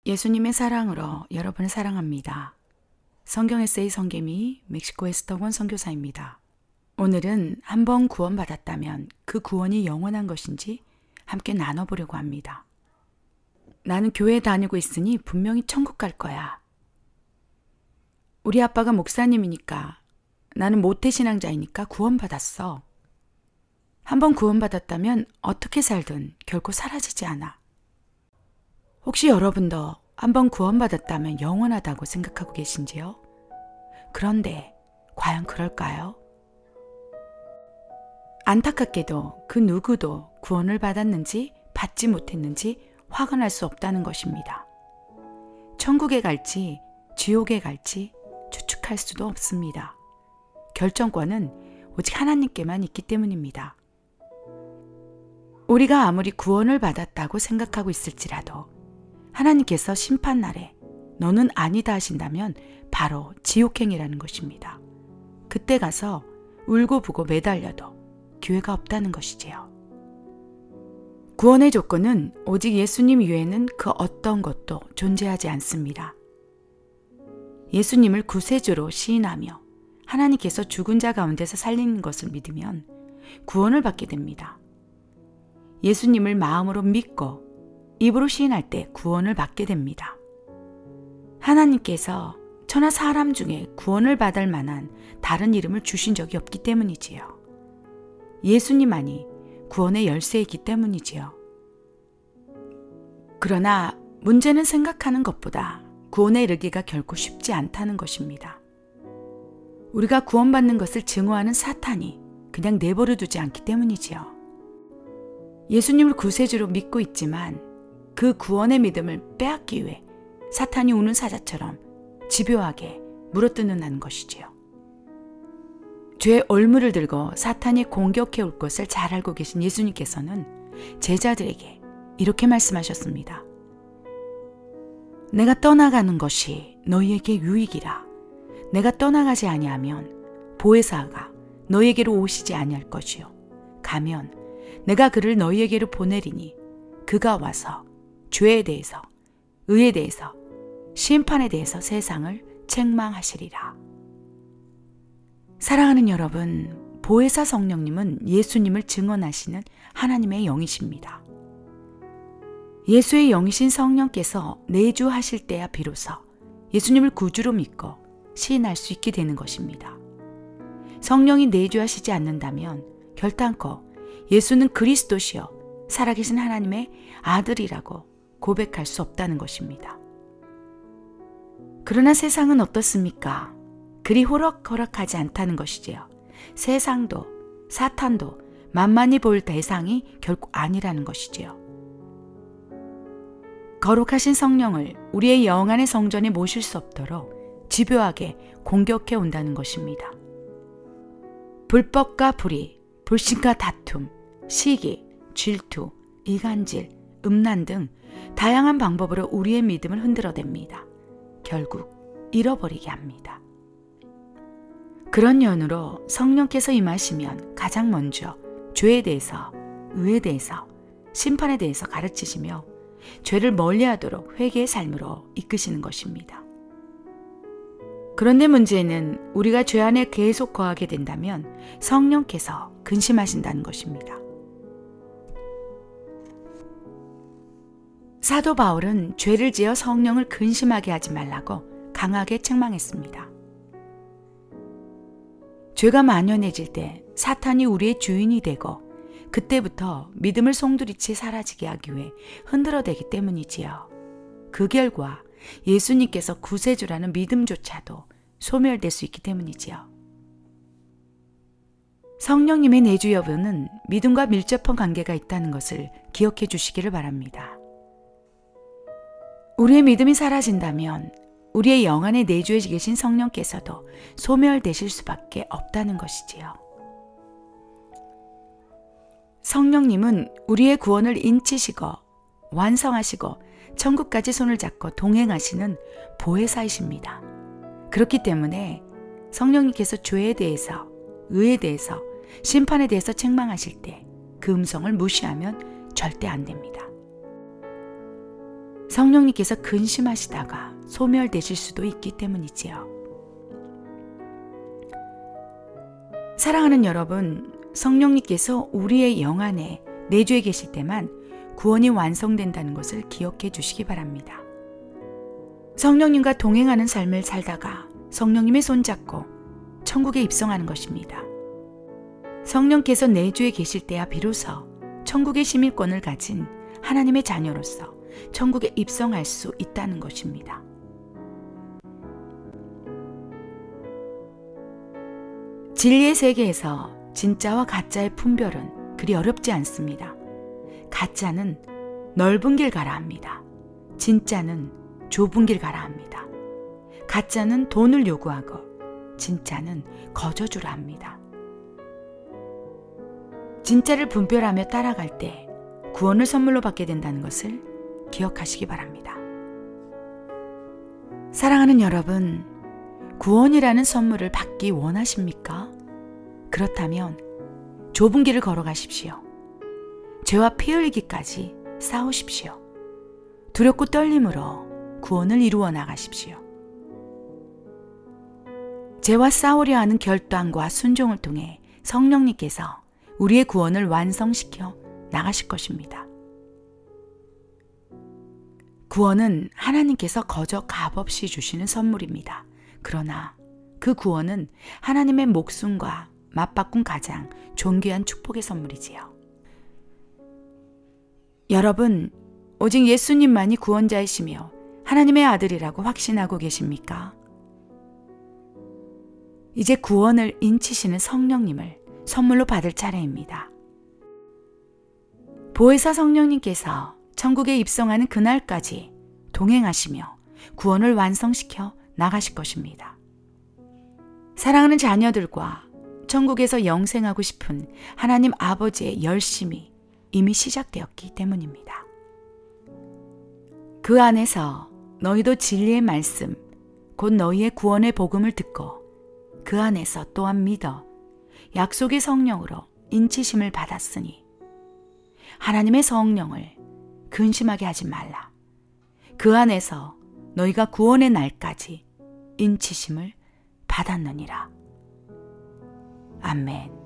예수님의 사랑으로 여러분을 사랑합니다. 성경 에세이 성개미 멕시코 에스터권 선교사입니다. 오늘은 한번 구원받았다면 그 구원이 영원한 것인지 함께 나눠보려고 합니다. 나는 교회 다니고 있으니 분명히 천국 갈 거야. 우리 아빠가 목사님이니까 나는 모태신앙자이니까 구원받았어. 한번 구원받았다면 어떻게 살든 결코 사라지지 않아. 혹시 여러분도 한번 구원받았다면 영원하다고 생각하고 계신지요? 그런데 과연 그럴까요? 안타깝게도 그 누구도 구원을 받았는지 받지 못했는지 확언할 수 없다는 것입니다. 천국에 갈지 지옥에 갈지 추측할 수도 없습니다. 결정권은 오직 하나님께만 있기 때문입니다. 우리가 아무리 구원을 받았다고 생각하고 있을지라도 하나님께서 심판날에 너는 아니다 하신다면 바로 지옥행이라는 것입니다. 그때 가서 울고불고 매달려도 기회가 없다는 것이지요. 구원의 조건은 오직 예수님 외에는 그 어떤 것도 존재하지 않습니다. 예수님을 구세주로 시인하며 하나님께서 죽은 자 가운데서 살리는 것을 믿으면 구원을 받게 됩니다. 예수님을 마음으로 믿고 입으로 시인할 때 구원을 받게 됩니다. 하나님께서 천하 사람 중에 구원을 받을 만한 다른 이름을 주신 적이 없기 때문이지요. 예수님만이 구원의 열쇠이기 때문이지요. 그러나 문제는 생각하는 것보다 구원에 이르기가 결코 쉽지 않다는 것입니다. 우리가 구원받는 것을 증오하는 사탄이 그냥 내버려 두지 않기 때문이지요. 예수님을 구세주로 믿고 있지만 그 구원의 믿음을 빼앗기 위해 사탄이 우는 사자처럼 집요하게 물어뜯는다는 것이지요. 죄의 올무를 들고 사탄이 공격해 올 것을 잘 알고 계신 예수님께서는 제자들에게 이렇게 말씀하셨습니다. 내가 떠나가는 것이 너희에게 유익이라. 내가 떠나가지 아니하면 보혜사가 너희에게로 오시지 아니할 것이요. 가면 내가 그를 너희에게로 보내리니 그가 와서 죄에 대해서, 의에 대해서, 심판에 대해서 세상을 책망하시리라. 사랑하는 여러분, 보혜사 성령님은 예수님을 증언하시는 하나님의 영이십니다. 예수의 영이신 성령께서 내주하실 때야 비로소 예수님을 구주로 믿고 시인할 수 있게 되는 것입니다. 성령이 내주하시지 않는다면 결단코 예수는 그리스도시요 살아계신 하나님의 아들이라고 고백할 수 없다는 것입니다. 그러나 세상은 어떻습니까? 그리 호락호락하지 않다는 것이지요. 세상도 사탄도 만만히 보일 대상이 결코 아니라는 것이지요. 거룩하신 성령을 우리의 영안의 성전에 모실 수 없도록 집요하게 공격해 온다는 것입니다. 불법과 불의, 불신과 다툼, 시기, 질투, 이간질, 음란 등 다양한 방법으로 우리의 믿음을 흔들어댑니다. 결국 잃어버리게 합니다. 그런 연유로 성령께서 임하시면 가장 먼저 죄에 대해서, 의에 대해서, 심판에 대해서 가르치시며 죄를 멀리하도록 회개의 삶으로 이끄시는 것입니다. 그런데 문제는 우리가 죄 안에 계속 거하게 된다면 성령께서 근심하신다는 것입니다. 사도 바울은 죄를 지어 성령을 근심하게 하지 말라고 강하게 책망했습니다. 죄가 만연해질 때 사탄이 우리의 주인이 되고 그때부터 믿음을 송두리째 사라지게 하기 위해 흔들어대기 때문이지요. 그 결과 예수님께서 구세주라는 믿음조차도 소멸될 수 있기 때문이지요. 성령님의 내주 여부는 믿음과 밀접한 관계가 있다는 것을 기억해 주시기를 바랍니다. 우리의 믿음이 사라진다면 우리의 영안에 내주해 계신 성령께서도 소멸되실 수밖에 없다는 것이지요. 성령님은 우리의 구원을 인치시고 완성하시고 천국까지 손을 잡고 동행하시는 보혜사이십니다. 그렇기 때문에 성령님께서 죄에 대해서, 의에 대해서, 심판에 대해서 책망하실 때 그 음성을 무시하면 절대 안 됩니다. 성령님께서 근심하시다가 소멸되실 수도 있기 때문이지요. 사랑하는 여러분, 성령님께서 우리의 영 안에 내주에 계실 때만 구원이 완성된다는 것을 기억해 주시기 바랍니다. 성령님과 동행하는 삶을 살다가 성령님의 손잡고 천국에 입성하는 것입니다. 성령께서 내주에 계실 때야 비로소 천국의 시민권을 가진 하나님의 자녀로서 천국에 입성할 수 있다는 것입니다. 진리의 세계에서 진짜와 가짜의 분별은 그리 어렵지 않습니다. 가짜는 넓은 길 가라 합니다. 진짜는 좁은 길 가라 합니다. 가짜는 돈을 요구하고 진짜는 거저주라 합니다. 진짜를 분별하며 따라갈 때 구원을 선물로 받게 된다는 것을 기억하시기 바랍니다. 사랑하는 여러분, 구원이라는 선물을 받기 원하십니까? 그렇다면 좁은 길을 걸어가십시오. 죄와 피 흘리기까지 싸우십시오. 두렵고 떨림으로 구원을 이루어 나가십시오. 죄와 싸우려 하는 결단과 순종을 통해 성령님께서 우리의 구원을 완성시켜 나가실 것입니다. 구원은 하나님께서 거저 값없이 주시는 선물입니다. 그러나 그 구원은 하나님의 목숨과 맞바꾼 가장 존귀한 축복의 선물이지요. 여러분, 오직 예수님만이 구원자이시며 하나님의 아들이라고 확신하고 계십니까? 이제 구원을 인치시는 성령님을 선물로 받을 차례입니다. 보혜사 성령님께서 천국에 입성하는 그날까지 동행하시며 구원을 완성시켜 나가실 것입니다. 사랑하는 자녀들과 천국에서 영생하고 싶은 하나님 아버지의 열심이 이미 시작되었기 때문입니다. 그 안에서 너희도 진리의 말씀, 곧 너희의 구원의 복음을 듣고 그 안에서 또한 믿어 약속의 성령으로 인치심을 받았으니 하나님의 성령을 근심하게 하지 말라. 그 안에서 너희가 구원의 날까지 인치심을 받았느니라. 아멘.